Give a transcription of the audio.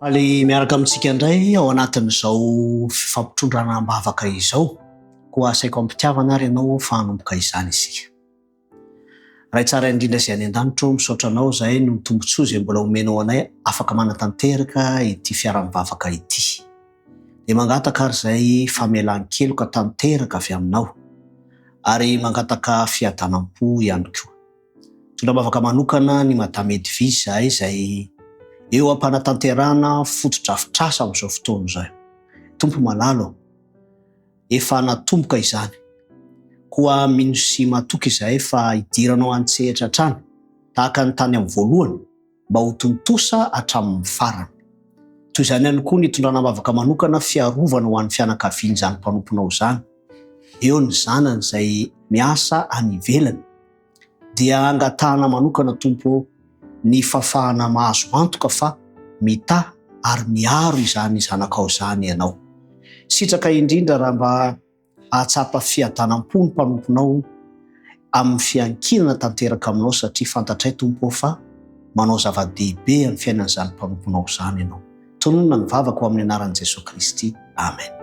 Faly miaraka amintsika indray ao anatin'izao fampitondrana ambavaka izao. Koa asaiko ampitiavana ary ianao fa hanomboka izany isika. Raha tsara indrindra izay any an-danitro misaotra anao izahay no tombotsoa izay mbola omenao anay afaka manatanteraka ity fiara-mivavaka ity. Dia mangataka ary izay famelan-keloka tanteraka avy aminao ary mangataka fiadanam-po ihany koa. Tondrambavaka manokana ny Madame Edvise izay eo ampanatanterana foto-drafitrasa amin'izao fotoana izao. Tompo malalo, efa natomboka izany. Koa mino sy matoky izahay fa hidiranao an-tsehatra hatrany tahaka ny tany amin'ny voalohany mba ho tontosa hatramin'ny farany. Toy izany ihany koa ny tondrana-bavaka manokana fiarovana ho an'ny fianakaviany izany mpanomponao izany. Eo ny zanany izay miasa any ivelany dia angatahana manokana Tompo ny fafahana mahazo antoka fa mita ary miaro izany zanakao izany ianao. Sitraka indrindra raha mba ahatsapa fiadanam-po ny mpanomponao amin'ny fiankinana tanteraka aminao satria fantatray Tompo fa manao zava-dehibe amin'ny fiainan'izany mpanomponao izany ianao. Tononona ny vavaka ho amin'ny anaran'i Jesosy Kristy. Amen.